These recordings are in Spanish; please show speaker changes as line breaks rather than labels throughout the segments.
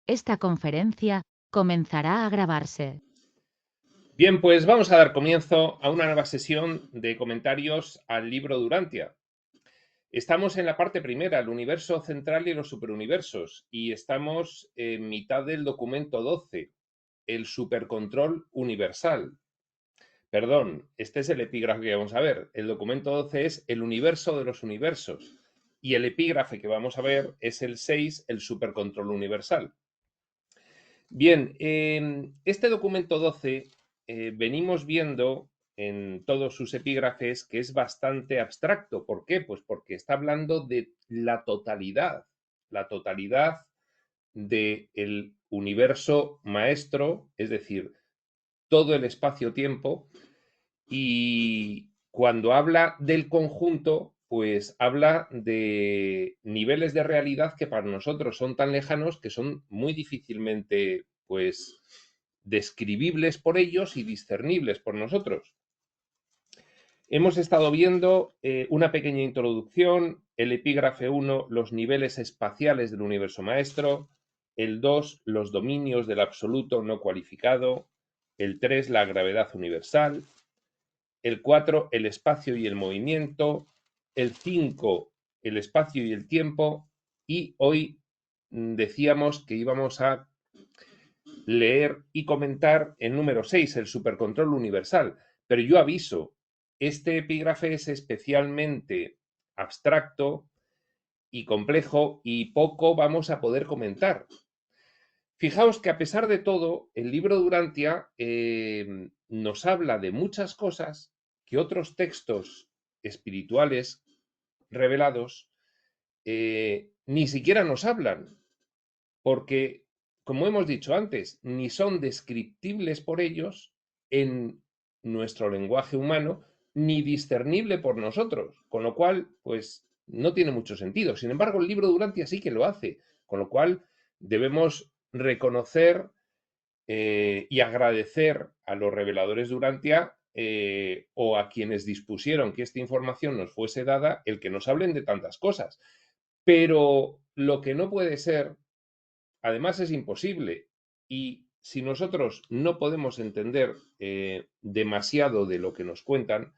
Esta conferencia comenzará a grabarse.
Bien, pues vamos a dar comienzo a una nueva sesión de comentarios al libro Durantia. Estamos en la parte primera, el universo central y los superuniversos, y estamos en mitad del documento 12, el supercontrol universal. Perdón, este es el epígrafe que vamos a ver. El documento 12 es el universo de los universos, y el epígrafe que vamos a ver es el 6, el supercontrol universal. Bien, este documento 12 venimos viendo en todos sus epígrafes que es bastante abstracto. ¿Por qué? Pues porque está hablando de la totalidad del universo maestro, es decir, todo el espacio-tiempo, y cuando habla del conjunto, pues habla de niveles de realidad que para nosotros son tan lejanos que son muy difícilmente, pues, describibles por ellos y discernibles por nosotros. Hemos estado viendo una pequeña introducción, el epígrafe 1, los niveles espaciales del universo maestro, el 2, los dominios del absoluto no cualificado, el 3, la gravedad universal, el 4, el espacio y el movimiento, el 5, el espacio y el tiempo, y hoy decíamos que íbamos a leer y comentar el número 6, el supercontrol universal. Pero yo aviso, este epígrafe es especialmente abstracto y complejo y poco vamos a poder comentar. Fijaos que a pesar de todo, el libro Durantia nos habla de muchas cosas que otros textos espirituales revelados ni siquiera nos hablan, porque, como hemos dicho antes, ni son descriptibles por ellos en nuestro lenguaje humano, ni discernible por nosotros, con lo cual, pues, no tiene mucho sentido. Sin embargo, el libro Durantia sí que lo hace, con lo cual debemos reconocer y agradecer a los reveladores de Urantia o a quienes dispusieron que esta información nos fuese dada, el que nos hablen de tantas cosas. Pero lo que no puede ser, además es imposible, y si nosotros no podemos entender demasiado de lo que nos cuentan,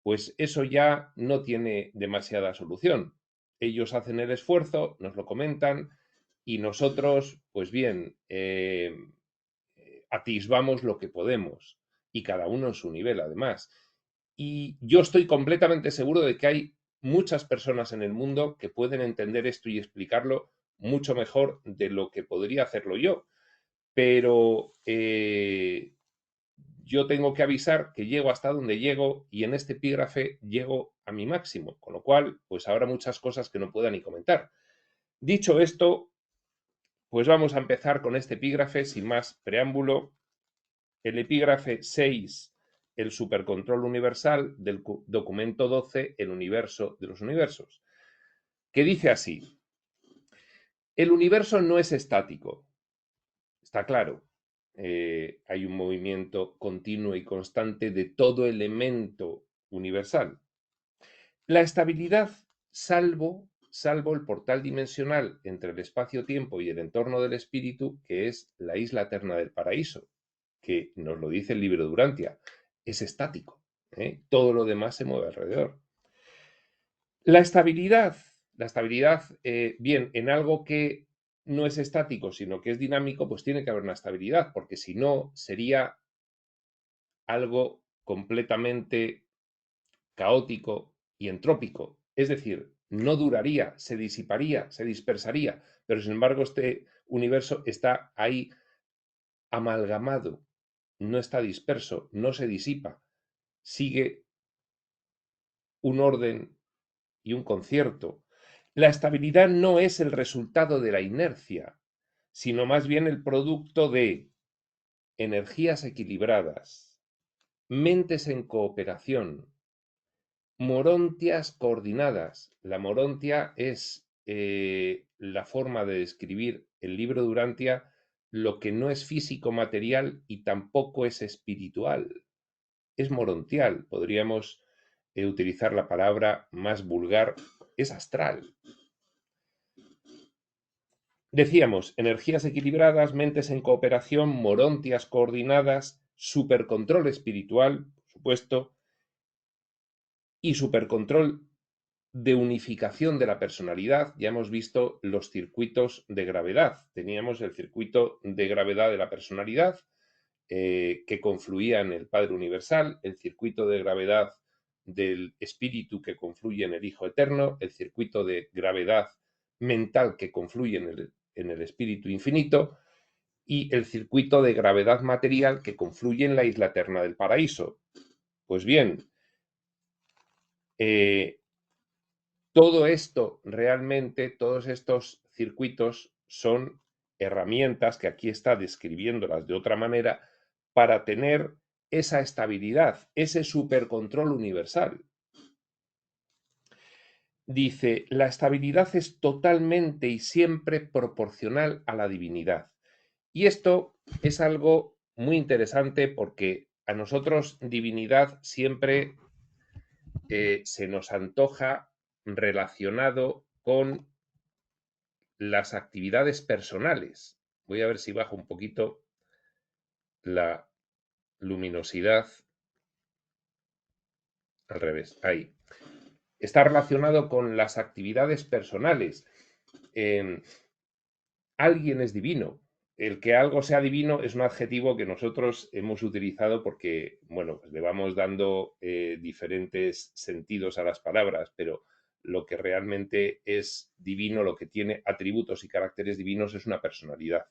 pues eso ya no tiene demasiada solución. Ellos hacen el esfuerzo, nos lo comentan, y nosotros, pues bien, atisbamos lo que podemos, y cada uno en su nivel, además. Y yo estoy completamente seguro de que hay muchas personas en el mundo que pueden entender esto y explicarlo mucho mejor de lo que podría hacerlo yo. Pero yo tengo que avisar que llego hasta donde llego y en este epígrafe llego a mi máximo, con lo cual, pues habrá muchas cosas que no pueda ni comentar. Dicho esto, pues vamos a empezar con este epígrafe sin más preámbulo. El epígrafe 6, el supercontrol universal, del documento 12, el universo de los universos, que dice así: el universo no es estático, está claro. Hay un movimiento continuo y constante de todo elemento universal. La estabilidad, salvo el portal dimensional entre el espacio-tiempo y el entorno del espíritu, que es la isla eterna del paraíso, que nos lo dice el libro Durantia, es estático. Todo lo demás se mueve alrededor. La estabilidad, bien, en algo que no es estático, sino que es dinámico, pues tiene que haber una estabilidad, porque si no, sería algo completamente caótico y entrópico. Es decir, no duraría, se disiparía, se dispersaría, pero sin embargo este universo está ahí amalgamado, no está disperso, no se disipa, sigue un orden y un concierto. La estabilidad no es el resultado de la inercia, sino más bien el producto de energías equilibradas, mentes en cooperación, morontias coordinadas. La morontia es la forma de describir el libro Durantia lo que no es físico material y tampoco es espiritual. Es morontial, podríamos utilizar la palabra más vulgar, es astral. Decíamos, energías equilibradas, mentes en cooperación, morontias coordinadas, supercontrol espiritual, por supuesto, y supercontrol de unificación de la personalidad. Ya hemos visto los circuitos de gravedad. Teníamos el circuito de gravedad de la personalidad, que confluía en el Padre Universal, el circuito de gravedad del espíritu que confluye en el Hijo Eterno, el circuito de gravedad mental que confluye en el Espíritu Infinito, y el circuito de gravedad material que confluye en la isla eterna del paraíso. Pues bien, todo esto realmente, todos estos circuitos son herramientas que aquí está describiéndolas de otra manera para tener esa estabilidad, ese supercontrol universal. Dice, la estabilidad es totalmente y siempre proporcional a la divinidad. Y esto es algo muy interesante porque a nosotros divinidad siempre se nos antoja relacionado con las actividades personales. Voy a ver si bajo un poquito la luminosidad. Al revés, ahí. Está relacionado con las actividades personales. Alguien es divino. El que algo sea divino es un adjetivo que nosotros hemos utilizado porque, bueno, pues le vamos dando diferentes sentidos a las palabras, pero lo que realmente es divino, lo que tiene atributos y caracteres divinos es una personalidad.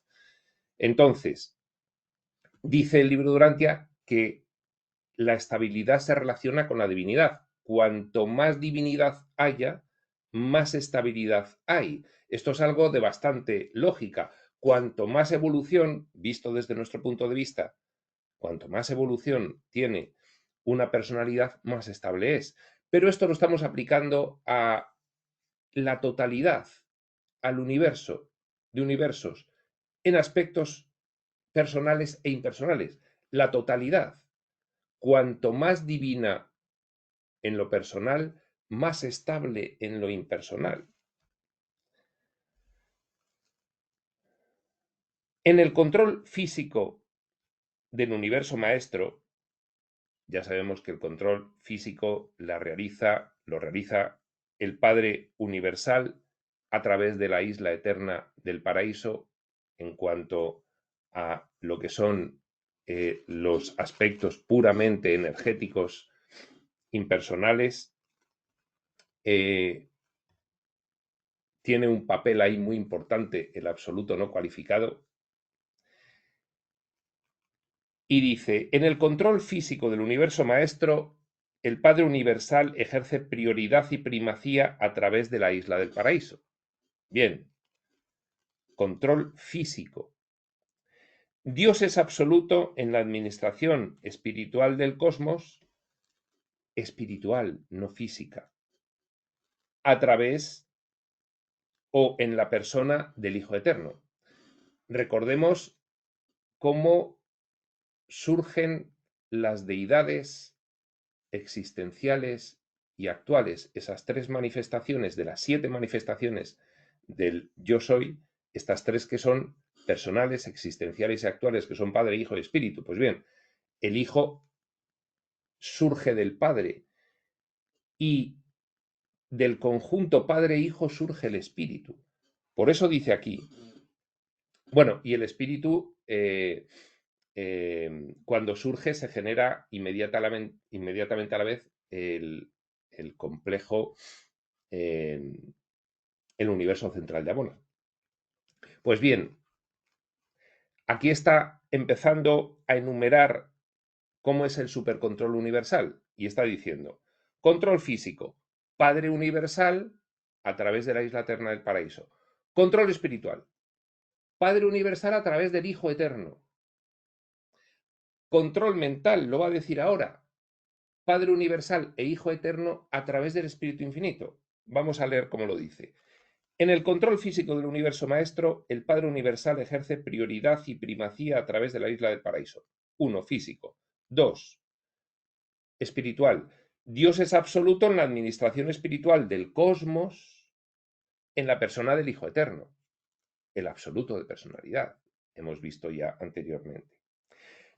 Entonces, dice el libro de Durantia que la estabilidad se relaciona con la divinidad. Cuanto más divinidad haya, más estabilidad hay. Esto es algo de bastante lógica. Cuanto más evolución, visto desde nuestro punto de vista, cuanto más evolución tiene una personalidad, más estable es. Pero esto lo estamos aplicando a la totalidad, al universo, de universos, en aspectos personales e impersonales. La totalidad. Cuanto más divina en lo personal, más estable en lo impersonal. En el control físico del universo maestro, ya sabemos que el control físico lo realiza el Padre Universal a través de la isla eterna del paraíso en cuanto a lo que son los aspectos puramente energéticos impersonales. Tiene un papel ahí muy importante el absoluto no cualificado. Y dice, en el control físico del universo maestro, el Padre Universal ejerce prioridad y primacía a través de la isla del paraíso. Bien, control físico. Dios es absoluto en la administración espiritual del cosmos, espiritual, no física, a través o en la persona del Hijo Eterno. Recordemos cómo surgen las deidades existenciales y actuales, esas tres manifestaciones de las 7 manifestaciones del yo soy, estas tres que son personales, existenciales y actuales, que son Padre, Hijo y Espíritu. Pues bien, el Hijo surge del Padre y del conjunto Padre-Hijo surge el Espíritu. Por eso dice aquí, bueno, y el Espíritu cuando surge se genera inmediatamente a la vez el complejo, el universo central de Abona. Pues bien, aquí está empezando a enumerar cómo es el supercontrol universal y está diciendo, control físico, Padre Universal a través de la isla eterna del paraíso. Control espiritual, Padre Universal a través del Hijo Eterno. Control mental, lo va a decir ahora, Padre Universal e Hijo Eterno a través del Espíritu Infinito. Vamos a leer cómo lo dice. En el control físico del universo maestro, el Padre Universal ejerce prioridad y primacía a través de la isla del paraíso. 1. Físico. 2. Espiritual. Dios es absoluto en la administración espiritual del cosmos en la persona del Hijo Eterno. el absoluto de personalidad. Hemos visto ya anteriormente.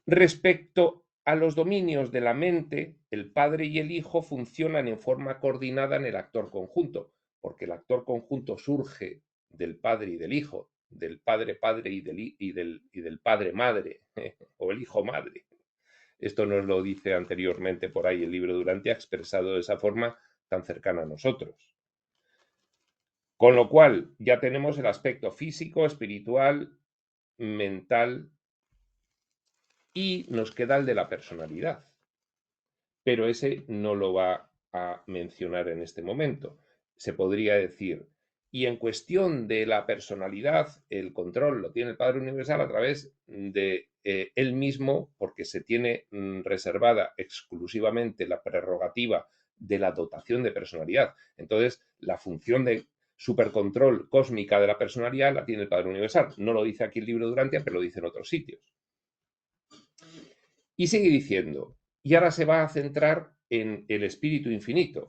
Respecto a los dominios de la mente, el padre y el hijo funcionan en forma coordinada en el actor conjunto, porque el actor conjunto surge del padre y del hijo, del padre-padre y del padre-madre, o el hijo-madre. Esto nos lo dice anteriormente por ahí el libro Durantia, expresado de esa forma tan cercana a nosotros. Con lo cual, ya tenemos el aspecto físico, espiritual, mental, y nos queda el de la personalidad. Pero ese no lo va a mencionar en este momento. Se podría decir, y en cuestión de la personalidad, el control lo tiene el Padre Universal a través de él mismo, porque se tiene reservada exclusivamente la prerrogativa de la dotación de personalidad. Entonces, la función de supercontrol cósmica de la personalidad la tiene el Padre Universal. No lo dice aquí el libro Durantia, pero lo dice en otros sitios. Y sigue diciendo, y ahora se va a centrar en el Espíritu Infinito,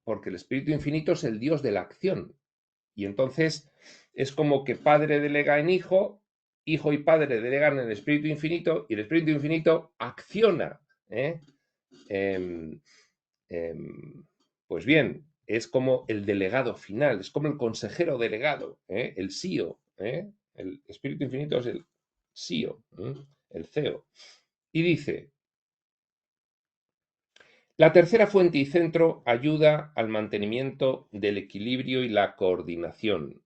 porque el Espíritu Infinito es el Dios de la acción. Y entonces es como que Padre delega en Hijo, Hijo y Padre delegan en el Espíritu Infinito, y el Espíritu Infinito acciona. Pues bien, es como el delegado final, es como el consejero delegado, el CEO. El Espíritu Infinito es el CEO, el CEO. Y dice, la tercera fuente y centro ayuda al mantenimiento del equilibrio y la coordinación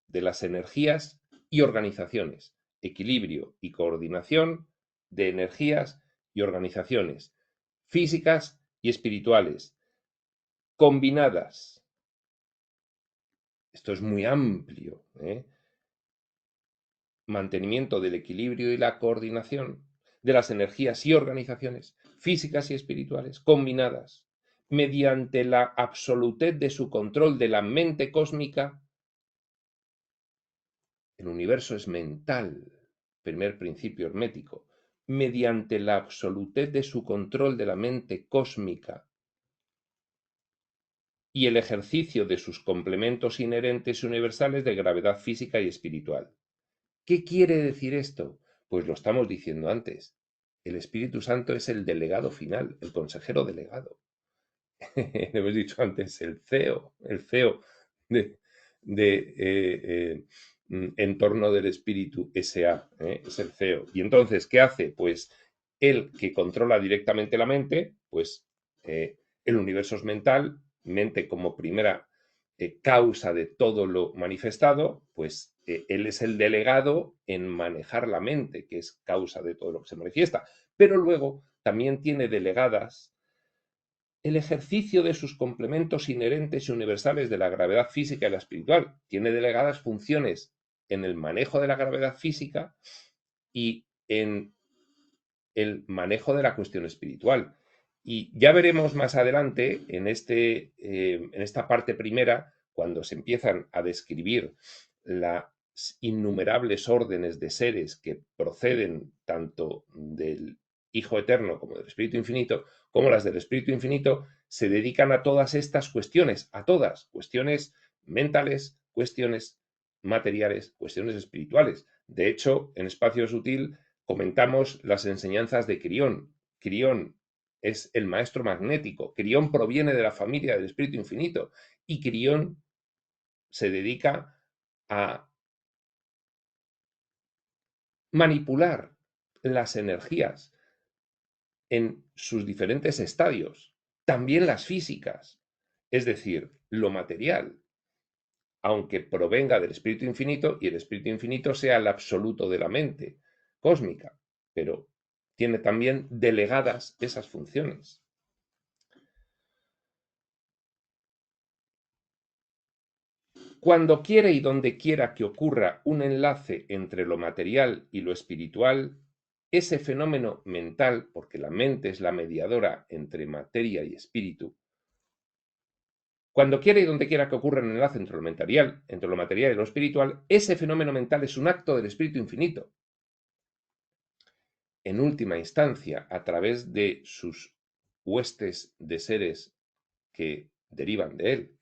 de las energías y organizaciones. Equilibrio y coordinación de energías y organizaciones físicas y espirituales, combinadas. Esto es muy amplio. Mantenimiento del equilibrio y la coordinación de las energías y organizaciones físicas y espirituales combinadas mediante la absolutez de su control de la mente cósmica. El universo es mental, primer principio hermético, mediante la absolutez de su control de la mente cósmica y el ejercicio de sus complementos inherentes y universales de gravedad física y espiritual. ¿Qué quiere decir esto? Pues lo estamos diciendo antes. El Espíritu Santo es el delegado final, el consejero delegado. Lo hemos dicho antes, el CEO de Entorno del Espíritu S.A., es el CEO. Y entonces, ¿qué hace? Pues él que controla directamente la mente, pues el universo es mental, mente como primera causa de todo lo manifestado, pues él es el delegado en manejar la mente, que es causa de todo lo que se manifiesta. Pero luego también tiene delegadas el ejercicio de sus complementos inherentes y universales de la gravedad física y la espiritual. Tiene delegadas funciones en el manejo de la gravedad física y en el manejo de la cuestión espiritual. Y ya veremos más adelante, en esta parte primera, cuando se empiezan a describir las innumerables órdenes de seres que proceden tanto del Hijo Eterno como del Espíritu Infinito, como las del Espíritu Infinito, se dedican a todas estas cuestiones, a todas, cuestiones mentales, cuestiones materiales, cuestiones espirituales. De hecho, en Espacio Sutil comentamos las enseñanzas de Quirión. Quirión es el maestro magnético. Quirión proviene de la familia del Espíritu Infinito y Quirión se dedica a manipular las energías en sus diferentes estadios, también las físicas, es decir, lo material, aunque provenga del Espíritu Infinito y el Espíritu Infinito sea el absoluto de la mente cósmica, pero tiene también delegadas esas funciones. Cuando quiera y donde quiera que ocurra un enlace entre lo material y lo espiritual, ese fenómeno mental, porque la mente es la mediadora entre materia y espíritu, cuando quiera y donde quiera que ocurra un enlace entre lo material y lo espiritual, ese fenómeno mental es un acto del Espíritu Infinito. En última instancia, a través de sus huestes de seres que derivan de él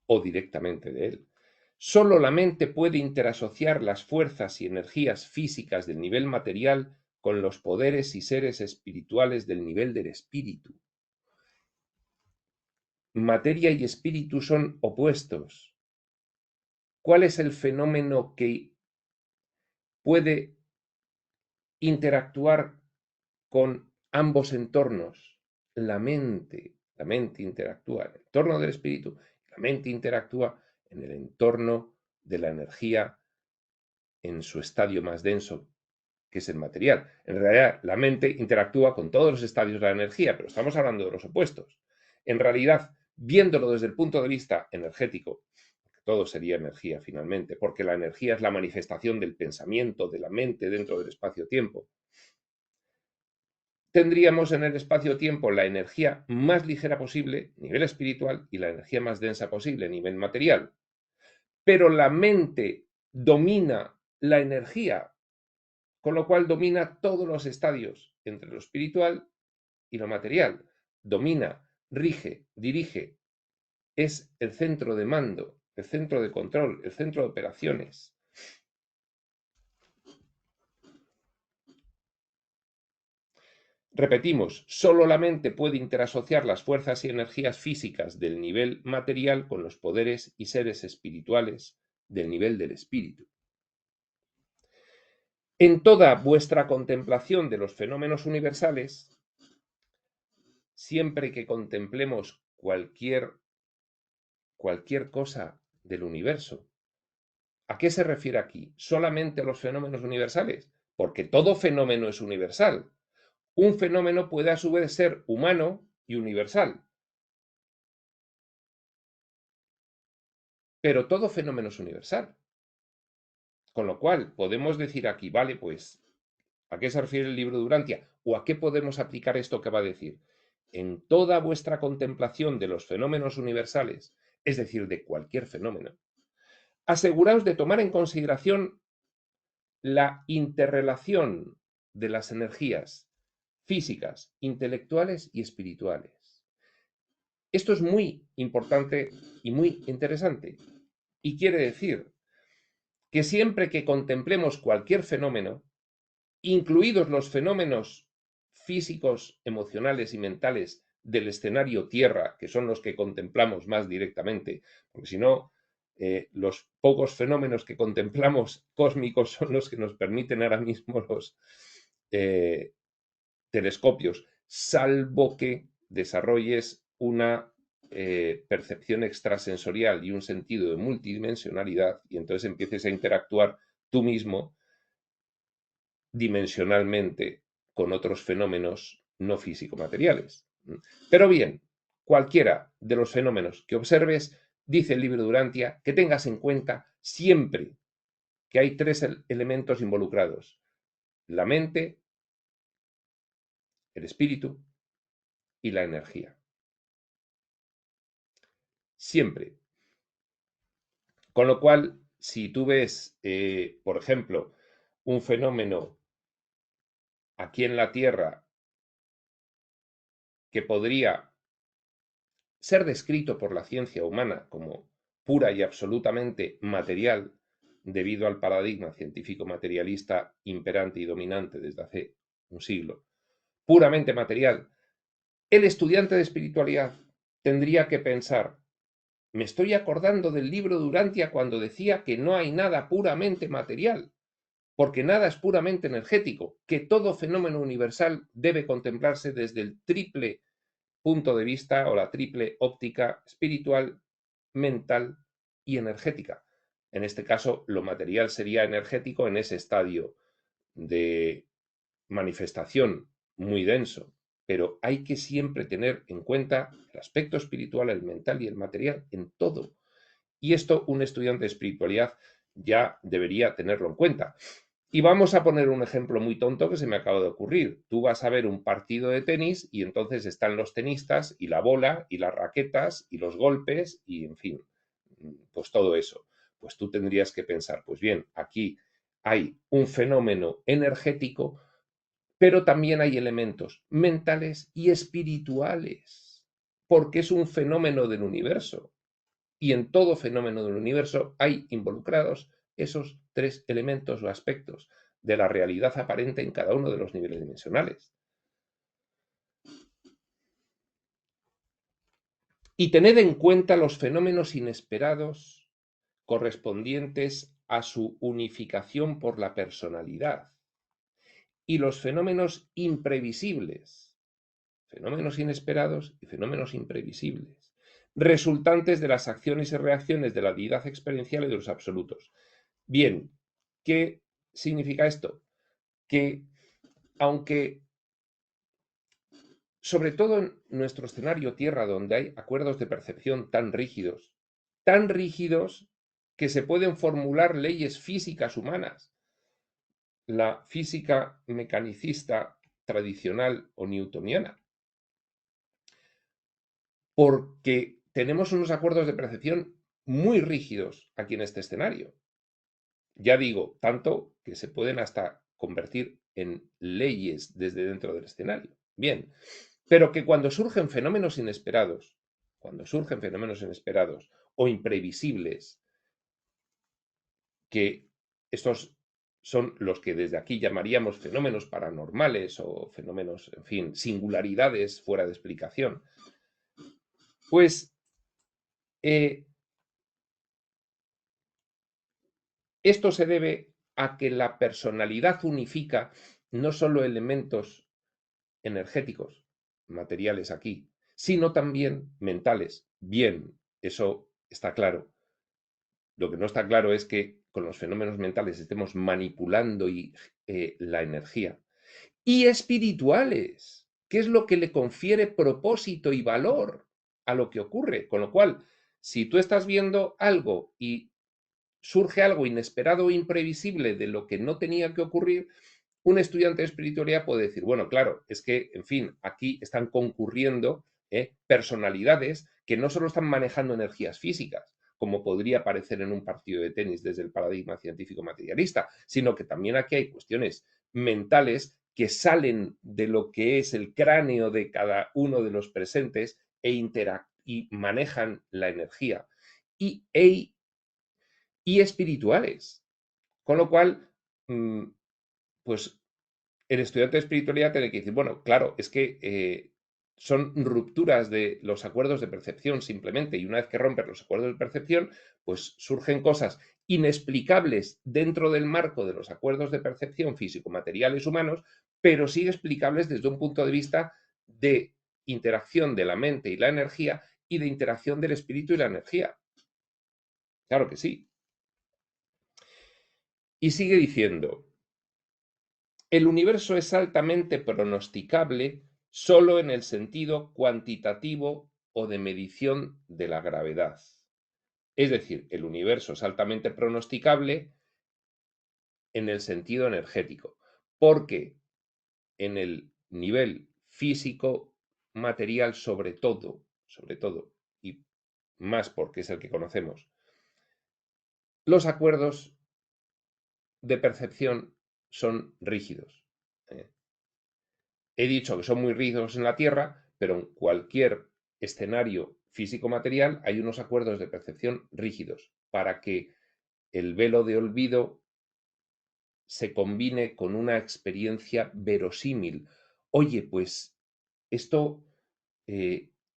o directamente de él. Solo la mente puede interasociar las fuerzas y energías físicas del nivel material con los poderes y seres espirituales del nivel del espíritu. Materia y espíritu son opuestos. ¿Cuál es el fenómeno que puede interactuar con ambos entornos? La mente. La mente interactúa en el entorno del espíritu, la mente interactúa en el entorno de la energía en su estadio más denso, que es el material. En realidad, la mente interactúa con todos los estadios de la energía, pero estamos hablando de los opuestos. En realidad, viéndolo desde el punto de vista energético, todo sería energía finalmente, porque la energía es la manifestación del pensamiento, de la mente dentro del espacio-tiempo. Tendríamos en el espacio-tiempo la energía más ligera posible, nivel espiritual, y la energía más densa posible, nivel material. Pero la mente domina la energía, con lo cual domina todos los estadios entre lo espiritual y lo material. Domina, rige, dirige, es el centro de mando, el centro de control, el centro de operaciones. Repetimos, solo la mente puede interasociar las fuerzas y energías físicas del nivel material con los poderes y seres espirituales del nivel del espíritu. En toda vuestra contemplación de los fenómenos universales, siempre que contemplemos cualquier cosa del universo, ¿a qué se refiere aquí? ¿Solamente a los fenómenos universales? Porque todo fenómeno es universal. Un fenómeno puede a su vez ser humano y universal. Pero todo fenómeno es universal. Con lo cual, podemos decir aquí, vale, pues, ¿a qué se refiere el libro de Urantia? ¿O a qué podemos aplicar esto que va a decir? En toda vuestra contemplación de los fenómenos universales, es decir, de cualquier fenómeno, aseguraos de tomar en consideración la interrelación de las energías físicas, intelectuales y espirituales. Esto es muy importante y muy interesante. Y quiere decir que siempre que contemplemos cualquier fenómeno, incluidos los fenómenos físicos, emocionales y mentales del escenario Tierra, que son los que contemplamos más directamente, porque si no, los pocos fenómenos que contemplamos cósmicos son los que nos permiten ahora mismo los telescopios, salvo que desarrolles una percepción extrasensorial y un sentido de multidimensionalidad, y entonces empieces a interactuar tú mismo dimensionalmente con otros fenómenos no físico-materiales. Pero bien, cualquiera de los fenómenos que observes, dice el libro de Urantia, que tengas en cuenta siempre que hay tres elementos involucrados: la mente, el espíritu y la energía. Siempre. Con lo cual, si tú ves, por ejemplo, un fenómeno aquí en la Tierra que podría ser descrito por la ciencia humana como pura y absolutamente material, debido al paradigma científico materialista imperante y dominante desde hace un siglo, puramente material, el estudiante de espiritualidad tendría que pensar: me estoy acordando del libro de Urantia cuando decía que no hay nada puramente material, porque nada es puramente energético, que todo fenómeno universal debe contemplarse desde el triple punto de vista o la triple óptica espiritual, mental y energética. En este caso, lo material sería energético en ese estadio de manifestación muy denso, pero hay que siempre tener en cuenta el aspecto espiritual, el mental y el material en todo. Y esto un estudiante de espiritualidad ya debería tenerlo en cuenta. Y vamos a poner un ejemplo muy tonto que se me acaba de ocurrir. Tú vas a ver un partido de tenis y entonces están los tenistas y la bola y las raquetas y los golpes y, en fin, pues todo eso. Pues tú tendrías que pensar, pues bien, aquí hay un fenómeno energético, pero también hay elementos mentales y espirituales, porque es un fenómeno del universo. Y en todo fenómeno del universo hay involucrados esos tres elementos o aspectos de la realidad aparente en cada uno de los niveles dimensionales. Y tened en cuenta los fenómenos inesperados correspondientes a su unificación por la personalidad y los fenómenos imprevisibles, fenómenos inesperados y fenómenos imprevisibles, resultantes de las acciones y reacciones de la deidad experiencial y de los absolutos. Bien, ¿qué significa esto? Que aunque, sobre todo en nuestro escenario Tierra, donde hay acuerdos de percepción tan rígidos que se pueden formular leyes físicas humanas, la física mecanicista tradicional o newtoniana, porque tenemos unos acuerdos de percepción muy rígidos aquí en este escenario. Ya digo, tanto que se pueden hasta convertir en leyes desde dentro del escenario. Bien, pero que cuando surgen fenómenos inesperados o imprevisibles, que estos son los que desde aquí llamaríamos fenómenos paranormales o fenómenos, en fin, singularidades fuera de explicación, pues esto se debe a que la personalidad unifica no solo elementos energéticos, materiales aquí, sino también mentales. Bien, eso está claro. Lo que no está claro es que con los fenómenos mentales estemos manipulando la energía. Y espirituales, que es lo que le confiere propósito y valor a lo que ocurre. Con lo cual, si tú estás viendo algo y surge algo inesperado o imprevisible de lo que no tenía que ocurrir, un estudiante de espiritualidad puede decir, bueno, claro, es que, en fin, aquí están concurriendo personalidades que no solo están manejando energías físicas, como podría parecer en un partido de tenis desde el paradigma científico materialista, sino que también aquí hay cuestiones mentales que salen de lo que es el cráneo de cada uno de los presentes y manejan la energía y espirituales. Con lo cual, pues el estudiante de espiritualidad tiene que decir, bueno, claro, es que son rupturas de los acuerdos de percepción simplemente, y una vez que rompes los acuerdos de percepción, pues surgen cosas inexplicables dentro del marco de los acuerdos de percepción físico-materiales humanos, pero sí explicables desde un punto de vista de interacción de la mente y la energía y de interacción del espíritu y la energía. Claro que sí. Y sigue diciendo, el universo es altamente pronosticable solo en el sentido cuantitativo o de medición de la gravedad. Es decir, el universo es altamente pronosticable en el sentido energético, porque en el nivel físico material sobre todo, y más porque es el que conocemos, los acuerdos de percepción son rígidos. He dicho que son muy rígidos en la Tierra, pero en cualquier escenario físico-material hay unos acuerdos de percepción rígidos para que el velo de olvido se combine con una experiencia verosímil. Oye, pues esto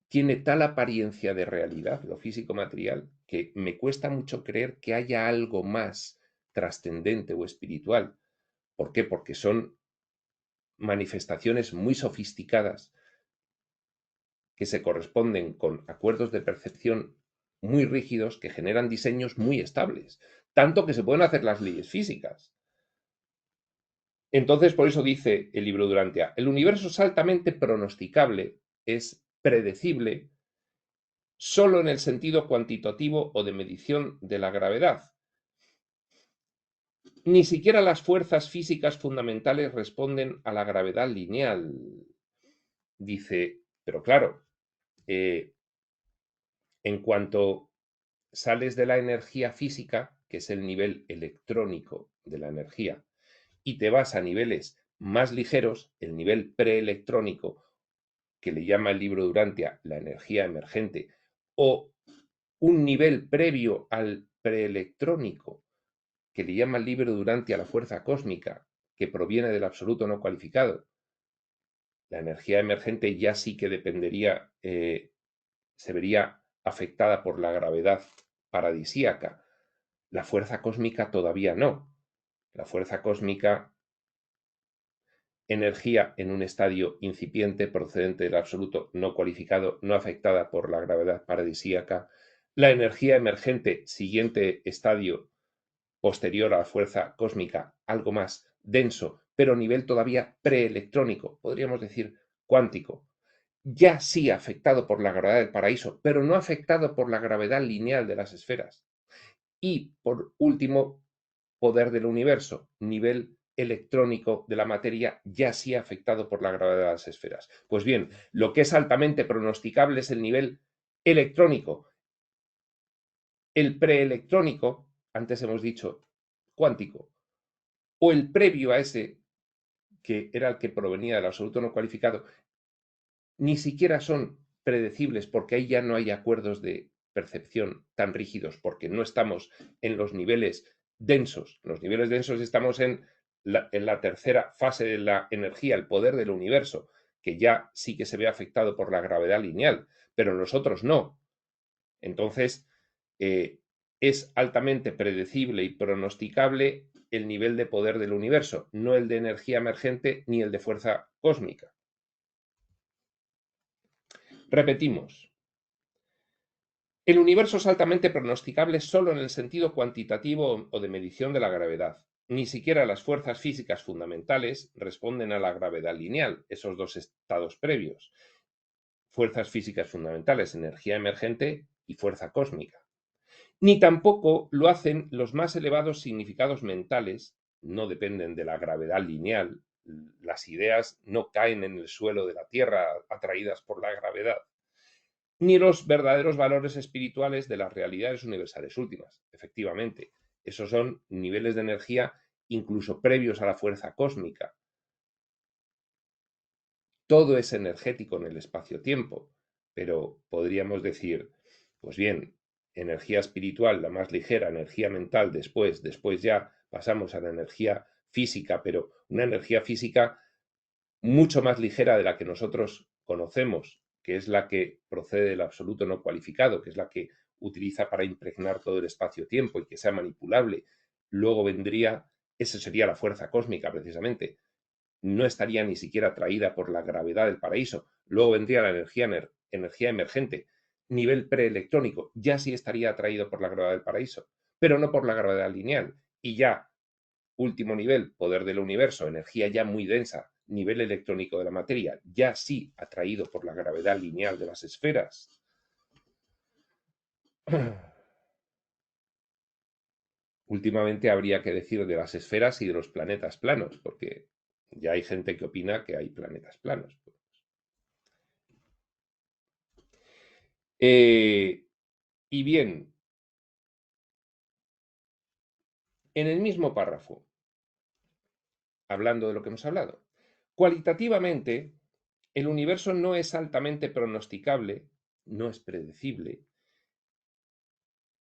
tiene tal apariencia de realidad, lo físico-material, que me cuesta mucho creer que haya algo más trascendente o espiritual. ¿Por qué? Porque son manifestaciones muy sofisticadas que se corresponden con acuerdos de percepción muy rígidos que generan diseños muy estables, tanto que se pueden hacer las leyes físicas. Entonces, por eso dice el libro Durantia, el universo es altamente pronosticable, es predecible, solo en el sentido cuantitativo o de medición de la gravedad. Ni siquiera las fuerzas físicas fundamentales responden a la gravedad lineal. Dice, pero claro, en cuanto sales de la energía física, que es el nivel electrónico de la energía, y te vas a niveles más ligeros, el nivel preelectrónico, que le llama el libro Durantia la energía emergente, o un nivel previo al preelectrónico, que le llama el libro Durantia la fuerza cósmica, que proviene del absoluto no cualificado. La energía emergente ya sí que dependería, se vería afectada por la gravedad paradisíaca. La fuerza cósmica todavía no. La fuerza cósmica, energía en un estadio incipiente procedente del absoluto no cualificado, no afectada por la gravedad paradisíaca. La energía emergente, siguiente estadio posterior a la fuerza cósmica, algo más denso, pero a nivel todavía preelectrónico, podríamos decir cuántico, ya sí afectado por la gravedad del paraíso, pero no afectado por la gravedad lineal de las esferas. Y, por último, poder del universo, nivel electrónico de la materia, ya sí afectado por la gravedad de las esferas. Pues bien, lo que es altamente pronosticable es el nivel electrónico. El preelectrónico, antes hemos dicho cuántico, o el previo a ese, que era el que provenía del absoluto no cualificado, ni siquiera son predecibles porque ahí ya no hay acuerdos de percepción tan rígidos, porque no estamos en los niveles densos. Los niveles densos estamos en la tercera fase de la energía, el poder del universo, que ya sí que se ve afectado por la gravedad lineal, pero nosotros no. Entonces, es altamente predecible y pronosticable el nivel de poder del universo, no el de energía emergente ni el de fuerza cósmica. Repetimos, el universo es altamente pronosticable solo en el sentido cuantitativo o de medición de la gravedad. Ni siquiera las fuerzas físicas fundamentales responden a la gravedad lineal, esos dos estados previos. Fuerzas físicas fundamentales, energía emergente y fuerza cósmica. Ni tampoco lo hacen los más elevados significados mentales, no dependen de la gravedad lineal. Las ideas no caen en el suelo de la Tierra atraídas por la gravedad, ni los verdaderos valores espirituales de las realidades universales últimas. Efectivamente, esos son niveles de energía incluso previos a la fuerza cósmica. Todo es energético en el espacio-tiempo, pero podríamos decir, pues bien, energía espiritual, la más ligera, energía mental, después ya pasamos a la energía física, pero una energía física mucho más ligera de la que nosotros conocemos, que es la que procede del absoluto no cualificado, que es la que utiliza para impregnar todo el espacio-tiempo y que sea manipulable. Luego vendría, esa sería la fuerza cósmica precisamente, no estaría ni siquiera atraída por la gravedad del paraíso. Luego vendría la energía emergente, nivel preelectrónico, ya sí estaría atraído por la gravedad del paraíso, pero no por la gravedad lineal. Y ya, último nivel, poder del universo, energía ya muy densa, nivel electrónico de la materia, ya sí atraído por la gravedad lineal de las esferas. Últimamente habría que decir de las esferas y de los planetas planos, porque ya hay gente que opina que hay planetas planos. Y bien, en el mismo párrafo, hablando de lo que hemos hablado, cualitativamente, el universo no es altamente pronosticable, no es predecible.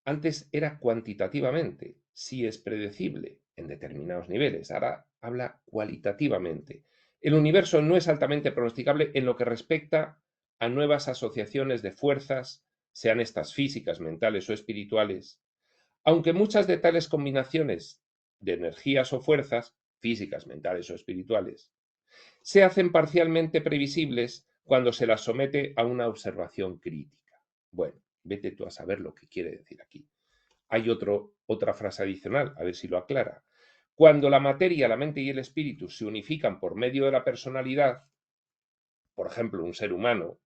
Antes era cuantitativamente, sí es predecible en determinados niveles, ahora habla cualitativamente. El universo no es altamente pronosticable en lo que respecta a nuevas asociaciones de fuerzas, sean estas físicas, mentales o espirituales, aunque muchas de tales combinaciones de energías o fuerzas, físicas, mentales o espirituales, se hacen parcialmente previsibles cuando se las somete a una observación crítica. Bueno, vete tú a saber lo que quiere decir aquí. Hay otra frase adicional, a ver si lo aclara. Cuando la materia, la mente y el espíritu se unifican por medio de la personalidad, por ejemplo, un ser humano,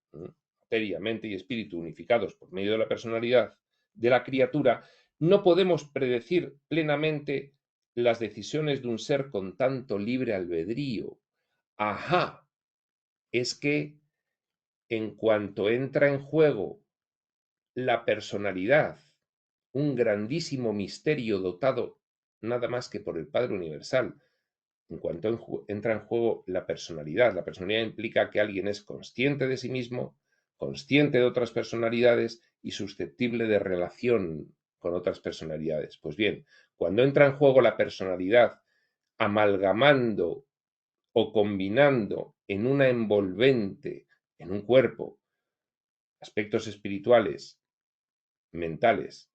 materia, mente y espíritu unificados por medio de la personalidad de la criatura, no podemos predecir plenamente las decisiones de un ser con tanto libre albedrío. Ajá, es que en cuanto entra en juego la personalidad, un grandísimo misterio dotado nada más que por el Padre Universal, en cuanto entra en juego la personalidad implica que alguien es consciente de sí mismo, consciente de otras personalidades y susceptible de relación con otras personalidades. Pues bien, cuando entra en juego la personalidad amalgamando o combinando en una envolvente, en un cuerpo, aspectos espirituales, mentales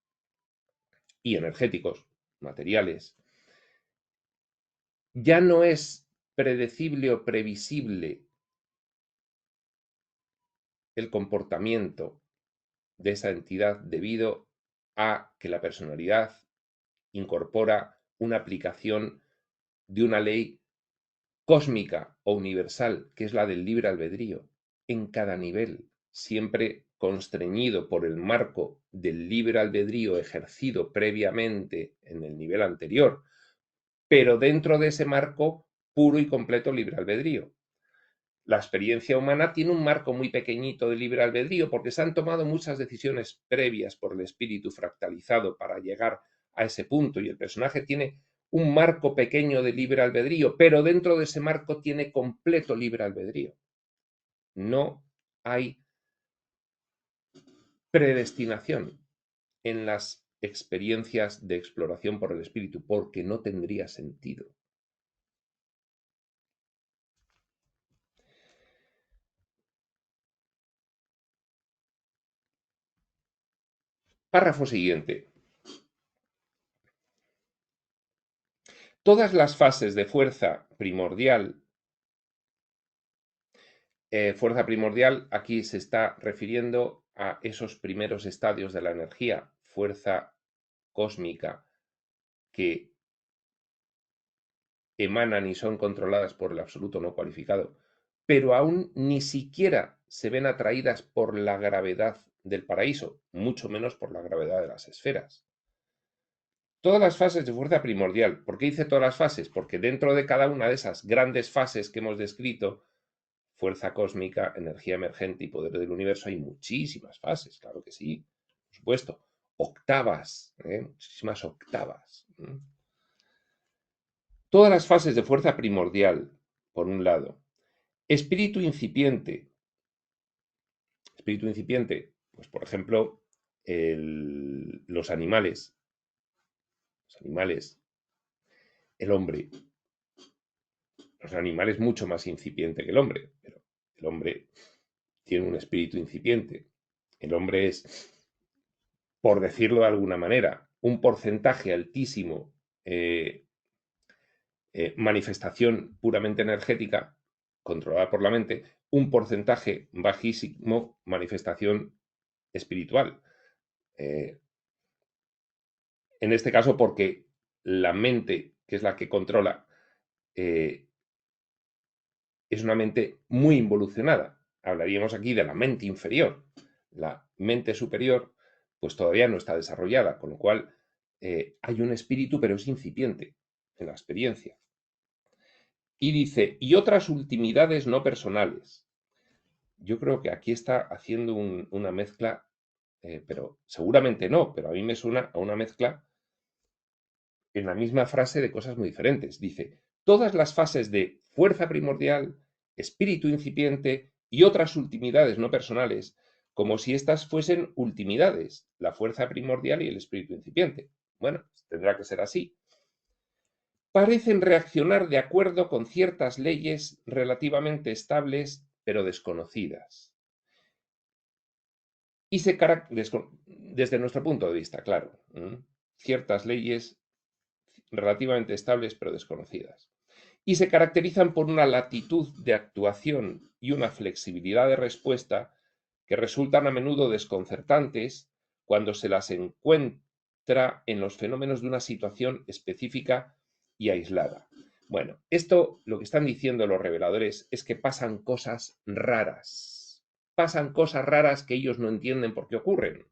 y energéticos, materiales, ya no es predecible o previsible el comportamiento de esa entidad debido a que la personalidad incorpora una aplicación de una ley cósmica o universal, que es la del libre albedrío, en cada nivel, siempre constreñido por el marco del libre albedrío ejercido previamente en el nivel anterior, pero dentro de ese marco puro y completo libre albedrío. La experiencia humana tiene un marco muy pequeñito de libre albedrío porque se han tomado muchas decisiones previas por el espíritu fractalizado para llegar a ese punto y el personaje tiene un marco pequeño de libre albedrío, pero dentro de ese marco tiene completo libre albedrío. No hay predestinación en las experiencias de exploración por el espíritu porque no tendría sentido. Párrafo siguiente. Todas las fases de fuerza primordial aquí se está refiriendo a esos primeros estadios de la energía, fuerza cósmica, que emanan y son controladas por el absoluto no cualificado, pero aún ni siquiera se ven atraídas por la gravedad del paraíso, mucho menos por la gravedad de las esferas. Todas las fases de fuerza primordial. ¿Por qué dice todas las fases? Porque dentro de cada una de esas grandes fases que hemos descrito, fuerza cósmica, energía emergente y poder del universo, hay muchísimas fases, claro que sí, por supuesto. Octavas, muchísimas octavas. Todas las fases de fuerza primordial, por un lado. Espíritu incipiente. Espíritu incipiente, pues por ejemplo, los animales. Los animales, el hombre. Los animales mucho más incipiente que el hombre, pero el hombre tiene un espíritu incipiente. El hombre es, por decirlo de alguna manera, un porcentaje altísimo manifestación puramente energética, controlada por la mente, un porcentaje bajísimo manifestación espiritual. En este caso, porque la mente, que es la que controla, es una mente muy involucionada. Hablaríamos aquí de la mente inferior. La mente superior, pues todavía no está desarrollada, con lo cual hay un espíritu, pero es incipiente en la experiencia. Y dice, y otras ultimidades no personales. Yo creo que aquí está haciendo una mezcla, pero seguramente no, pero a mí me suena a una mezcla en la misma frase de cosas muy diferentes. Dice, todas las fases de fuerza primordial, espíritu incipiente y otras ultimidades no personales, como si estas fuesen ultimidades, la fuerza primordial y el espíritu incipiente. Bueno, tendrá que ser así. Parecen reaccionar de acuerdo con ciertas leyes relativamente estables, pero desconocidas. Y desde nuestro punto de vista, claro, ciertas leyes relativamente estables, pero desconocidas. Y se caracterizan por una latitud de actuación y una flexibilidad de respuesta que resultan a menudo desconcertantes cuando se las encuentra en los fenómenos de una situación específica y aislada. Bueno, esto lo que están diciendo los reveladores es que pasan cosas raras. Pasan cosas raras que ellos no entienden por qué ocurren.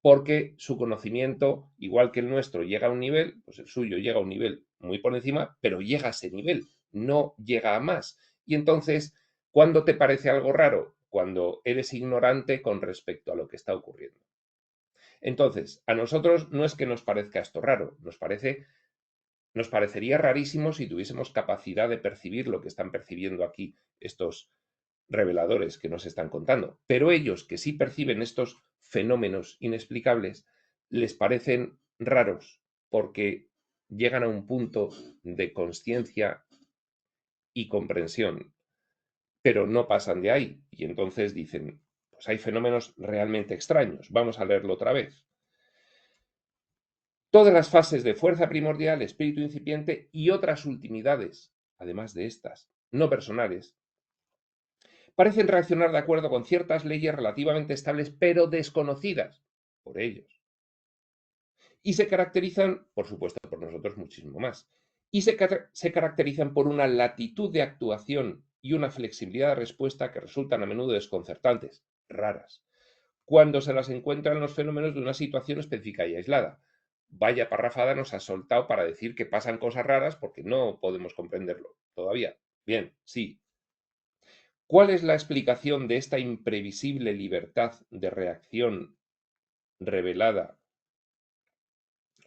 Porque su conocimiento, igual que el nuestro, llega a un nivel, pues el suyo llega a un nivel muy por encima, pero llega a ese nivel, no llega a más. Y entonces, ¿cuándo te parece algo raro? Cuando eres ignorante con respecto a lo que está ocurriendo. Entonces, a nosotros no es que nos parezca esto raro, nos parecería rarísimo si tuviésemos capacidad de percibir lo que están percibiendo aquí estos reveladores que nos están contando. Pero ellos que sí perciben estos fenómenos inexplicables les parecen raros porque llegan a un punto de consciencia y comprensión, pero no pasan de ahí. Y entonces dicen, pues hay fenómenos realmente extraños. Vamos a leerlo otra vez. Todas las fases de fuerza primordial, espíritu incipiente y otras ultimidades, además de estas, no personales, parecen reaccionar de acuerdo con ciertas leyes relativamente estables, pero desconocidas por ellos. Y se caracterizan, por supuesto, por nosotros muchísimo más, y se caracterizan por una latitud de actuación y una flexibilidad de respuesta que resultan a menudo desconcertantes, raras, cuando se las encuentran los fenómenos de una situación específica y aislada. Vaya parrafada nos ha soltado para decir que pasan cosas raras porque no podemos comprenderlo todavía. Bien, sí. ¿Cuál es la explicación de esta imprevisible libertad de reacción revelada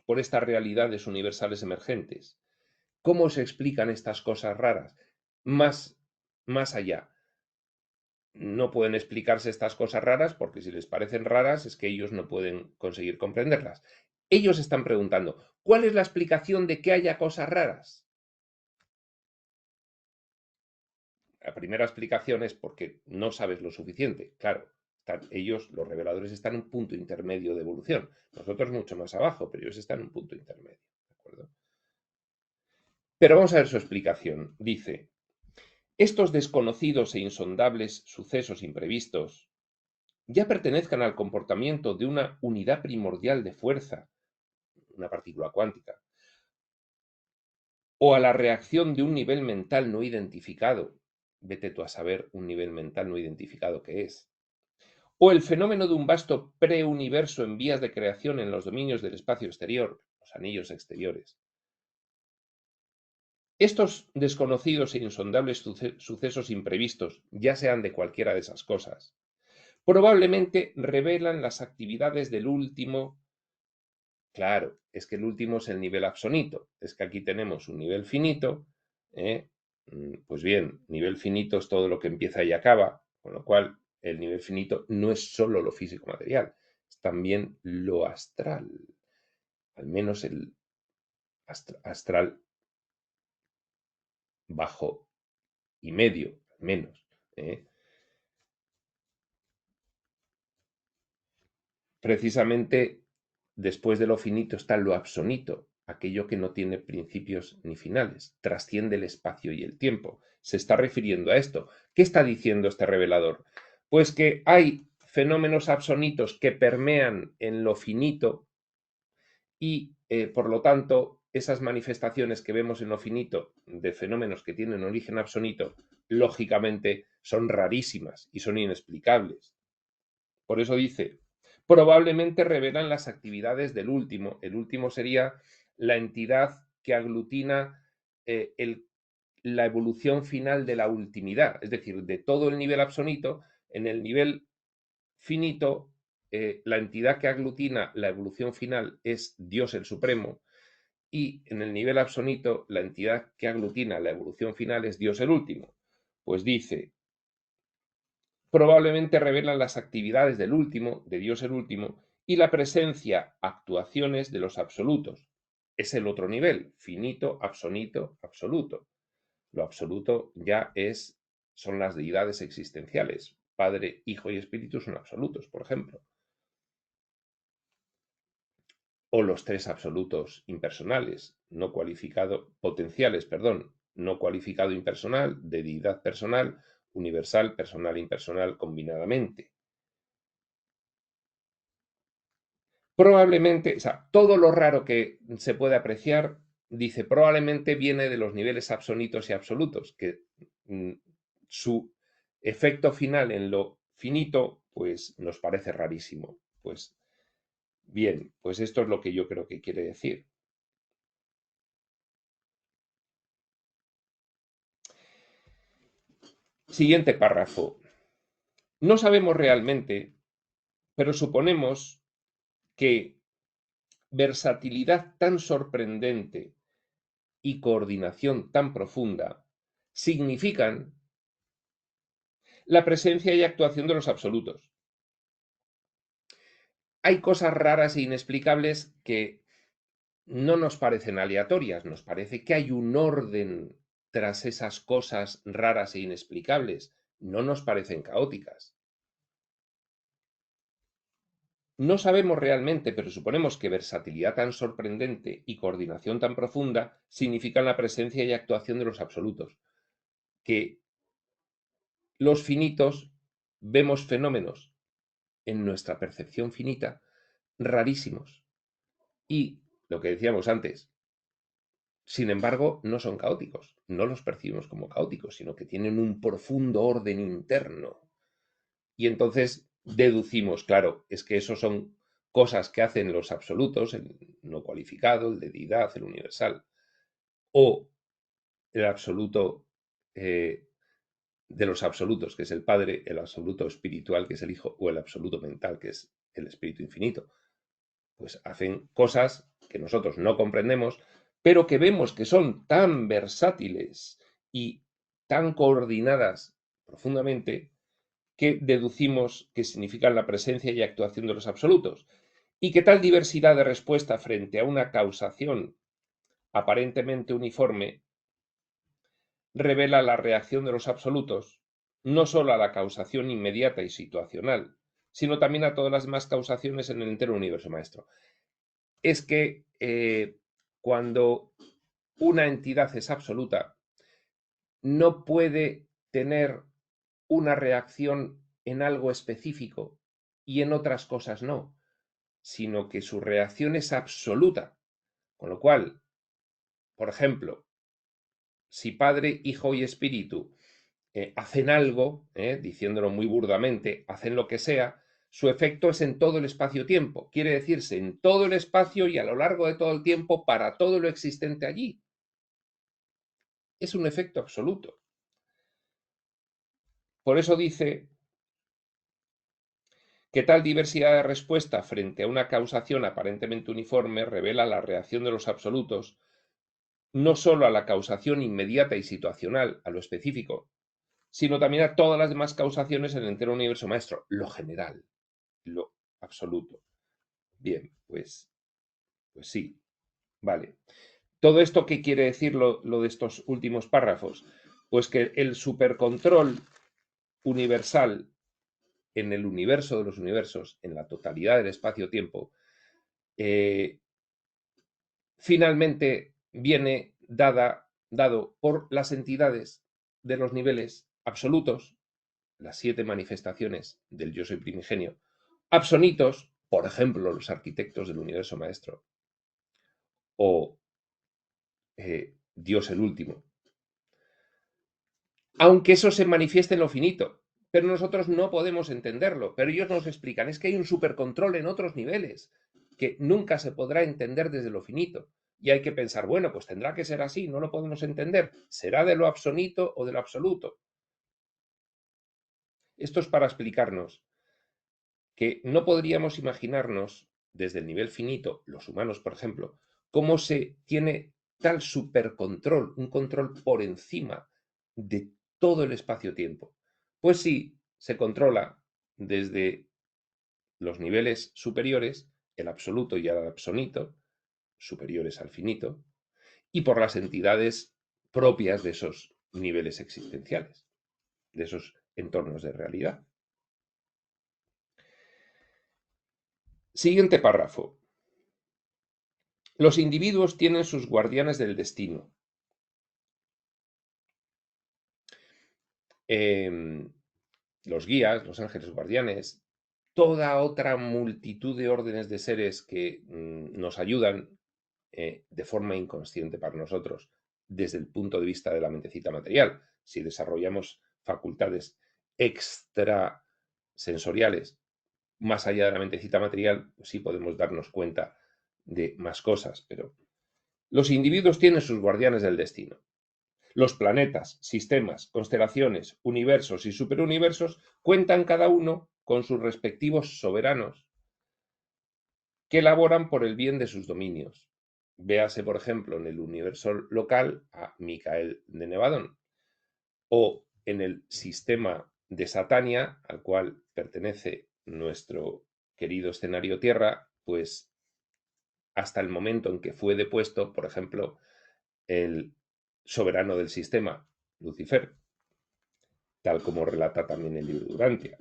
por estas realidades universales emergentes? ¿Cómo se explican estas cosas raras? Más allá. No pueden explicarse estas cosas raras porque si les parecen raras es que ellos no pueden conseguir comprenderlas. Ellos están preguntando, ¿cuál es la explicación de que haya cosas raras? La primera explicación es porque no sabes lo suficiente. Claro, ellos, los reveladores, están en un punto intermedio de evolución. Nosotros mucho más abajo, pero ellos están en un punto intermedio. ¿De acuerdo? Pero vamos a ver su explicación. Dice, estos desconocidos e insondables sucesos imprevistos ya pertenezcan al comportamiento de una unidad primordial de fuerza, una partícula cuántica, o a la reacción de un nivel mental no identificado, vete tú a saber un nivel mental no identificado qué es, o el fenómeno de un vasto preuniverso en vías de creación en los dominios del espacio exterior, los anillos exteriores. Estos desconocidos e insondables sucesos imprevistos, ya sean de cualquiera de esas cosas, probablemente revelan las actividades del último. Claro, es que el último es el nivel absonito. Es que aquí tenemos un nivel finito. Pues bien, nivel finito es todo lo que empieza y acaba, con lo cual el nivel finito no es solo lo físico-material, es también lo astral. Al menos el astral bajo y medio, al menos. Precisamente después de lo finito está lo absonito, aquello que no tiene principios ni finales, trasciende el espacio y el tiempo. Se está refiriendo a esto. ¿Qué está diciendo este revelador? Pues que hay fenómenos absonitos que permean en lo finito y, por lo tanto, esas manifestaciones que vemos en lo finito de fenómenos que tienen origen absonito, lógicamente son rarísimas y son inexplicables. Por eso dice, probablemente revelan las actividades del último. El último sería la entidad que aglutina la evolución final de la ultimidad, es decir, de todo el nivel absonito. En el nivel finito, la entidad que aglutina la evolución final es Dios el Supremo, y en el nivel absonito, la entidad que aglutina la evolución final es Dios el Último. Pues dice, probablemente revelan las actividades del último, de Dios el Último, y la presencia, actuaciones de los absolutos. Es el otro nivel, finito, absonito, absoluto. Lo absoluto ya son las deidades existenciales. Padre, Hijo y Espíritu son absolutos, por ejemplo. O los tres absolutos impersonales, potenciales, no cualificado impersonal, de deidad personal, universal, personal, impersonal, combinadamente. Probablemente, o sea, todo lo raro que se puede apreciar, dice, probablemente viene de los niveles absonitos y absolutos, que su efecto final en lo finito, pues nos parece rarísimo. Pues bien, pues esto es lo que yo creo que quiere decir. Siguiente párrafo. No sabemos realmente, pero suponemos que versatilidad tan sorprendente y coordinación tan profunda significan la presencia y actuación de los absolutos. hay cosas raras e inexplicables que no nos parecen aleatorias, nos parece que hay un orden tras esas cosas raras e inexplicables, no nos parecen caóticas. No sabemos realmente, pero suponemos que versatilidad tan sorprendente y coordinación tan profunda significan la presencia y actuación de los absolutos, que los finitos vemos fenómenos en nuestra percepción finita rarísimos y, lo que decíamos antes, sin embargo, no son caóticos, no los percibimos como caóticos, sino que tienen un profundo orden interno. Y entonces deducimos, claro, es que eso son cosas que hacen los absolutos, el no cualificado, el de deidad, el universal, o el absoluto de los absolutos, que es el Padre, el absoluto espiritual, que es el Hijo, o el absoluto mental, que es el Espíritu Infinito. Pues hacen cosas que nosotros no comprendemos, pero que vemos que son tan versátiles y tan coordinadas profundamente que deducimos que significan la presencia y actuación de los absolutos, y que tal diversidad de respuesta frente a una causación aparentemente uniforme revela la reacción de los absolutos, no solo a la causación inmediata y situacional, sino también a todas las demás causaciones en el entero universo maestro. Es que cuando una entidad es absoluta, no puede tener una reacción en algo específico y en otras cosas no, sino que su reacción es absoluta. Con lo cual, por ejemplo, si Padre, Hijo y Espíritu hacen algo, diciéndolo muy burdamente, hacen lo que sea, su efecto es en todo el espacio-tiempo. Quiere decirse, en todo el espacio y a lo largo de todo el tiempo para todo lo existente allí. Es un efecto absoluto. Por eso dice que tal diversidad de respuesta frente a una causación aparentemente uniforme revela la reacción de los absolutos no solo a la causación inmediata y situacional, a lo específico, sino también a todas las demás causaciones en el entero universo maestro, lo general, lo absoluto. Bien, pues sí, vale. ¿Todo esto qué quiere decir lo de estos últimos párrafos? Pues que el supercontrol universal en el universo de los universos, en la totalidad del espacio-tiempo, finalmente viene dado por las entidades de los niveles absolutos, las 7 manifestaciones del yo soy primigenio, absonitos, por ejemplo, los arquitectos del universo maestro, o Dios el último, aunque eso se manifieste en lo finito, pero nosotros no podemos entenderlo, pero ellos nos explican, es que hay un supercontrol en otros niveles que nunca se podrá entender desde lo finito. Y hay que pensar, bueno, pues tendrá que ser así, no lo podemos entender. ¿Será de lo absonito o de lo absoluto? Esto es para explicarnos que no podríamos imaginarnos, desde el nivel finito, los humanos, por ejemplo, cómo se tiene tal supercontrol, un control por encima de todo el espacio-tiempo. Pues sí, se controla desde los niveles superiores, el absoluto y el absonito, superiores al finito, y por las entidades propias de esos niveles existenciales, de esos entornos de realidad. Siguiente párrafo. Los individuos tienen sus guardianes del destino. Los guías, los ángeles guardianes, toda otra multitud de órdenes de seres que nos ayudan de forma inconsciente para nosotros desde el punto de vista de la mentecita material. Si desarrollamos facultades extrasensoriales más allá de la mentecita material, pues sí podemos darnos cuenta de más cosas, pero los individuos tienen sus guardianes del destino. Los planetas, sistemas, constelaciones, universos y superuniversos cuentan cada uno con sus respectivos soberanos que elaboran por el bien de sus dominios. Véase, por ejemplo, en el universo local a Micael de Nevadón o en el sistema de Satania, al cual pertenece nuestro querido escenario Tierra, pues hasta el momento en que fue depuesto, por ejemplo, el soberano del sistema, Lucifer, tal como relata también el libro Durantia.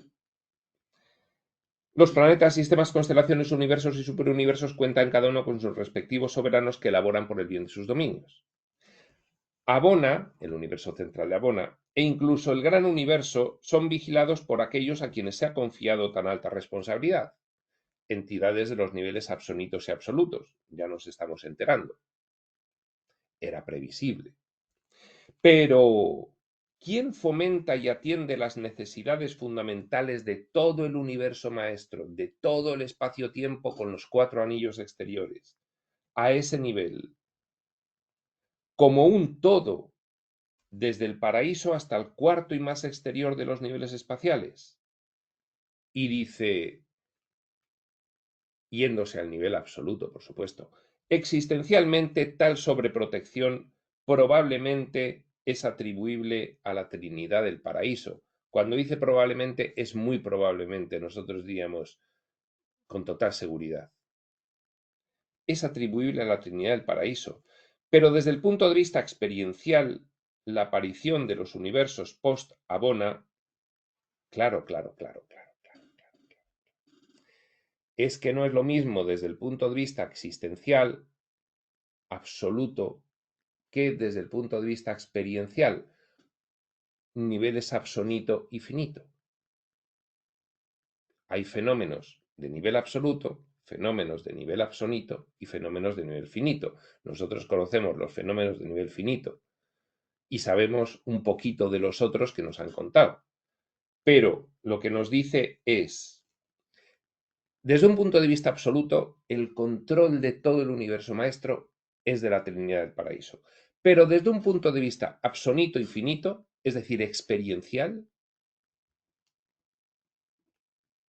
Los planetas, sistemas, constelaciones, universos y superuniversos cuentan cada uno con sus respectivos soberanos que elaboran por el bien de sus dominios. Abona, el universo central de Abona, e incluso el gran universo son vigilados por aquellos a quienes se ha confiado tan alta responsabilidad, entidades de los niveles absonitos y absolutos, ya nos estamos enterando. Era previsible. Pero, ¿quién fomenta y atiende las necesidades fundamentales de todo el universo maestro, de todo el espacio-tiempo con los 4 anillos exteriores, a ese nivel, como un todo, desde el paraíso hasta el cuarto y más exterior de los niveles espaciales? Y dice, yéndose al nivel absoluto, por supuesto, existencialmente tal sobreprotección probablemente es atribuible a la Trinidad del Paraíso. Cuando dice probablemente, es muy probablemente, nosotros diríamos con total seguridad. Es atribuible a la Trinidad del Paraíso. Pero desde el punto de vista experiencial, la aparición de los universos post-Abona, claro, es que no es lo mismo desde el punto de vista existencial, absoluto, que desde el punto de vista experiencial, niveles absonito y finito. Hay fenómenos de nivel absoluto, fenómenos de nivel absonito y fenómenos de nivel finito. Nosotros conocemos los fenómenos de nivel finito y sabemos un poquito de los otros que nos han contado. Pero lo que nos dice es, desde un punto de vista absoluto, el control de todo el universo maestro es de la Trinidad del Paraíso. Pero desde un punto de vista absonito y finito, es decir, experiencial,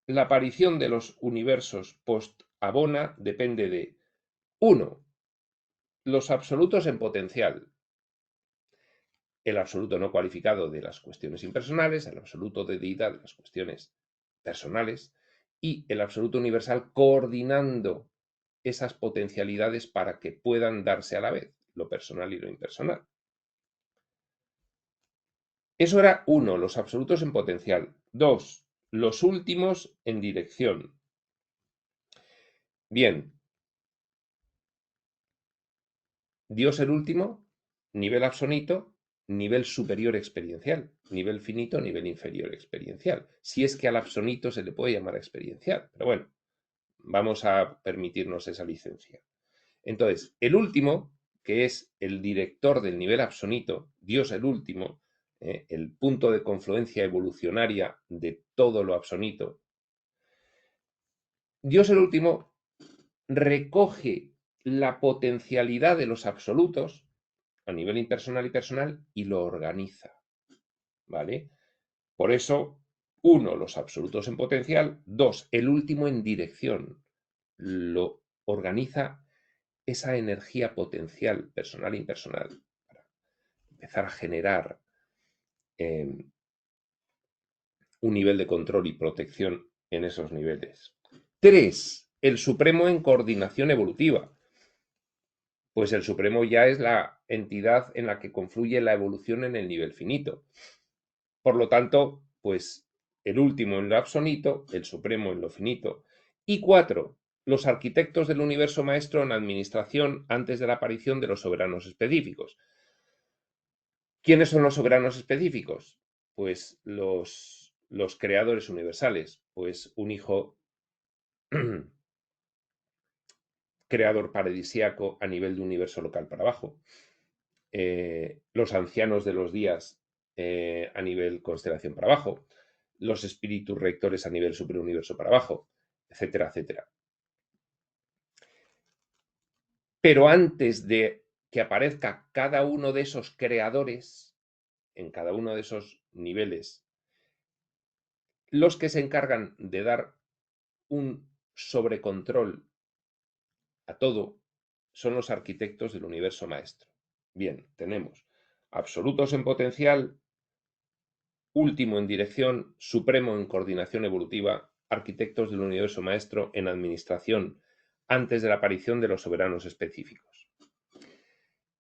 la aparición de los universos post-Abona depende de 1. Los absolutos en potencial. El absoluto no cualificado de las cuestiones impersonales, el absoluto de deidad de las cuestiones personales y el absoluto universal coordinando esas potencialidades para que puedan darse a la vez, lo personal y lo impersonal. Eso era 1, los absolutos en potencial. 2, los últimos en dirección. Bien, Dios el último, nivel absonito, nivel superior experiencial, nivel finito, nivel inferior experiencial. Si es que al absonito se le puede llamar experiencial, pero bueno, vamos a permitirnos esa licencia. Entonces, el último, que es el director del nivel absonito, Dios el último, el punto de confluencia evolucionaria de todo lo absonito, Dios el último recoge la potencialidad de los absolutos a nivel impersonal y personal y lo organiza, ¿vale? Por eso, 1, los absolutos en potencial, 2, el último en dirección, lo organiza esa energía potencial personal e impersonal para empezar a generar un nivel de control y protección en esos niveles. 3, el supremo en coordinación evolutiva. Pues el supremo ya es la entidad en la que confluye la evolución en el nivel finito. Por lo tanto, pues el último en lo absonito, el supremo en lo finito. Y 4, los arquitectos del universo maestro en administración antes de la aparición de los soberanos específicos. ¿Quiénes son los soberanos específicos? Pues los creadores universales. Pues un hijo creador paradisíaco a nivel de universo local para abajo. Los ancianos de los días a nivel constelación para abajo. Los espíritus rectores a nivel superuniverso para abajo, etcétera, etcétera. Pero antes de que aparezca cada uno de esos creadores, en cada uno de esos niveles, los que se encargan de dar un sobrecontrol a todo son los arquitectos del universo maestro. Bien, tenemos absolutos en potencial, último en dirección, supremo en coordinación evolutiva, arquitectos del universo maestro en administración antes de la aparición de los soberanos específicos.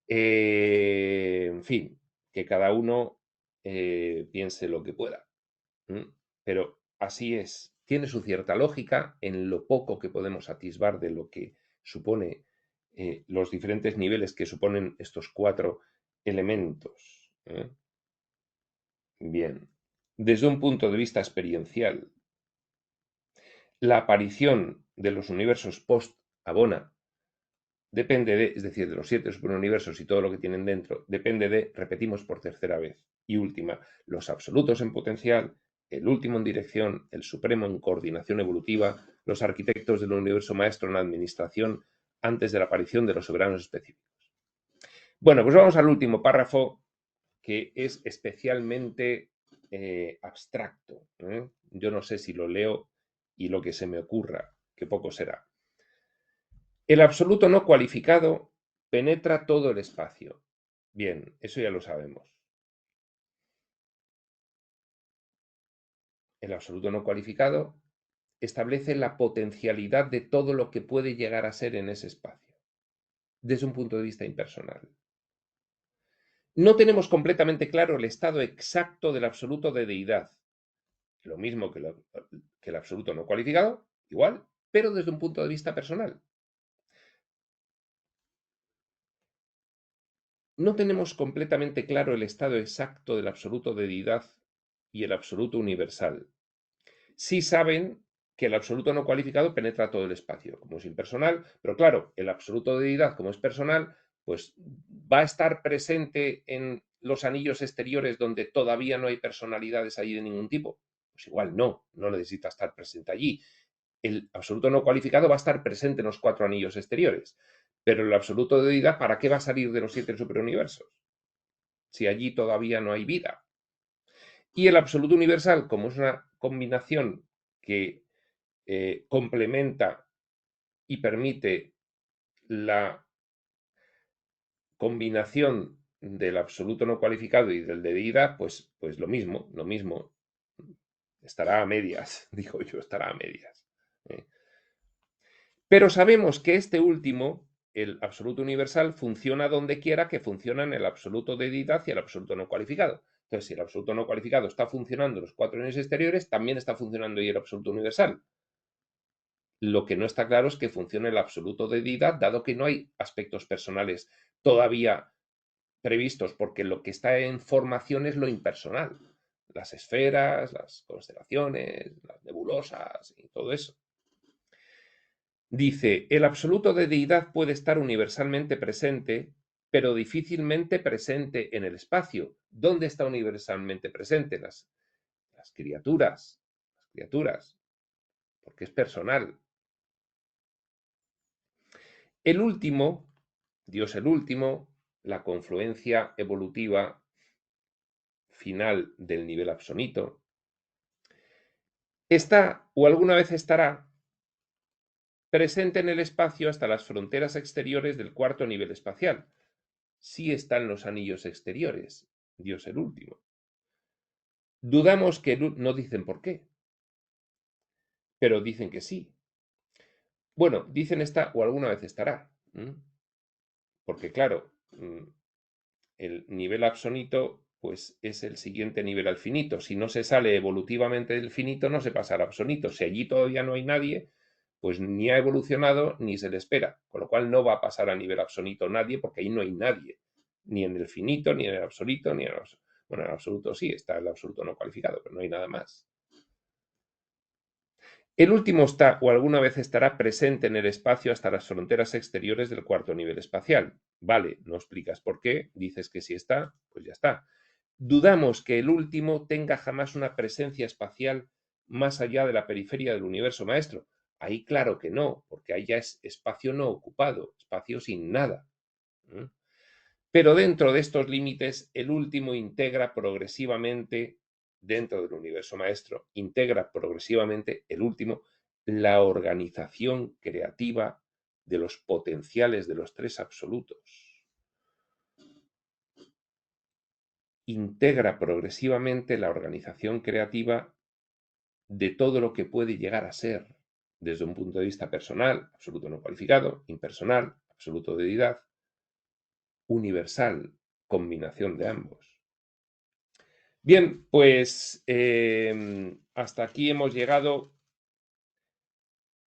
En fin, que cada uno piense lo que pueda. Pero así es. Tiene su cierta lógica en lo poco que podemos atisbar de lo que supone los diferentes niveles que suponen estos 4 elementos. Bien. Desde un punto de vista experiencial, la aparición de los universos post-Abona depende de, es decir, de los 7 superuniversos y todo lo que tienen dentro, depende de, repetimos por tercera vez y última, los absolutos en potencial, el último en dirección, el supremo en coordinación evolutiva, los arquitectos del universo maestro en administración antes de la aparición de los soberanos específicos. Bueno, pues vamos al último párrafo, que es especialmente abstracto. Yo no sé si lo leo y lo que se me ocurra, que poco será. El absoluto no cualificado penetra todo el espacio. Bien, eso ya lo sabemos. El absoluto no cualificado establece la potencialidad de todo lo que puede llegar a ser en ese espacio, desde un punto de vista impersonal. No tenemos completamente claro el estado exacto del absoluto de deidad, lo mismo que el absoluto no cualificado, igual, pero desde un punto de vista personal. No tenemos completamente claro el estado exacto del absoluto de deidad y el absoluto universal. Sí saben que el absoluto no cualificado penetra todo el espacio, como es impersonal, pero claro, el absoluto de deidad, como es personal, pues va a estar presente en los anillos exteriores donde todavía no hay personalidades allí de ningún tipo. Pues igual no necesita estar presente allí. El absoluto no cualificado va a estar presente en los 4 anillos exteriores, pero el absoluto de deidad, ¿para qué va a salir de los 7 superuniversos? Si allí todavía no hay vida. Y el absoluto universal, como es una combinación que complementa y permite la combinación del absoluto no cualificado y del de deidad, pues lo mismo, estará a medias, digo yo, estará a medias. Pero sabemos que este último, el absoluto universal, funciona donde quiera que funciona en el absoluto de deidad y el absoluto no cualificado. Entonces, si el absoluto no cualificado está funcionando en los 4 anillos exteriores, también está funcionando ahí el absoluto universal. Lo que no está claro es que funcione el absoluto de deidad, dado que no hay aspectos personales todavía previstos, porque lo que está en formación es lo impersonal. Las esferas, las constelaciones, las nebulosas y todo eso. Dice, el absoluto de deidad puede estar universalmente presente, pero difícilmente presente en el espacio. ¿Dónde está universalmente presente? Las criaturas, porque es personal. El último, Dios el último, la confluencia evolutiva final del nivel absonito, está o alguna vez estará presente en el espacio hasta las fronteras exteriores del 4º nivel espacial. Sí están los anillos exteriores, Dios el último. Dudamos que no dicen por qué, pero dicen que sí. Bueno, dicen está o alguna vez estará, porque claro, el nivel absonito pues es el siguiente nivel al finito. Si no se sale evolutivamente del finito, no se pasa al absonito. Si allí todavía no hay nadie, pues ni ha evolucionado ni se le espera, con lo cual no va a pasar a nivel absonito nadie, porque ahí no hay nadie, ni en el finito, ni en el absoluto, ni en el absoluto. Bueno, en el absoluto sí, está el absoluto no cualificado, pero no hay nada más. El último está o alguna vez estará presente en el espacio hasta las fronteras exteriores del 4º nivel espacial. Vale, no explicas por qué, dices que sí está, pues ya está. Dudamos que el último tenga jamás una presencia espacial más allá de la periferia del universo maestro. Ahí claro que no, porque ahí ya es espacio no ocupado, espacio sin nada. Pero dentro de estos límites, el último integra progresivamente, dentro del universo maestro, integra progresivamente, el último, la organización creativa de los potenciales de los 3 absolutos. Integra progresivamente la organización creativa de todo lo que puede llegar a ser, desde un punto de vista personal, absoluto no cualificado, impersonal, absoluto de deidad, universal, combinación de ambos. Bien, pues hasta aquí hemos llegado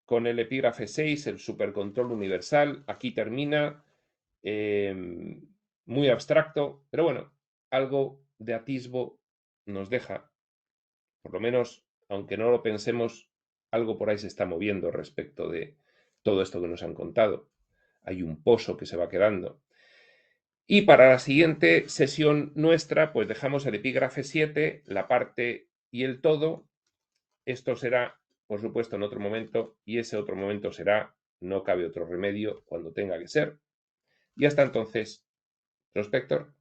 con el epígrafe 6, el supercontrol universal. Aquí termina, muy abstracto, pero bueno, algo de atisbo nos deja, por lo menos, aunque no lo pensemos, algo por ahí se está moviendo respecto de todo esto que nos han contado. Hay un pozo que se va quedando. Y para la siguiente sesión nuestra, pues dejamos el epígrafe 7, la parte y el todo. Esto será, por supuesto, en otro momento, y ese otro momento será, no cabe otro remedio, cuando tenga que ser. Y hasta entonces, prospector.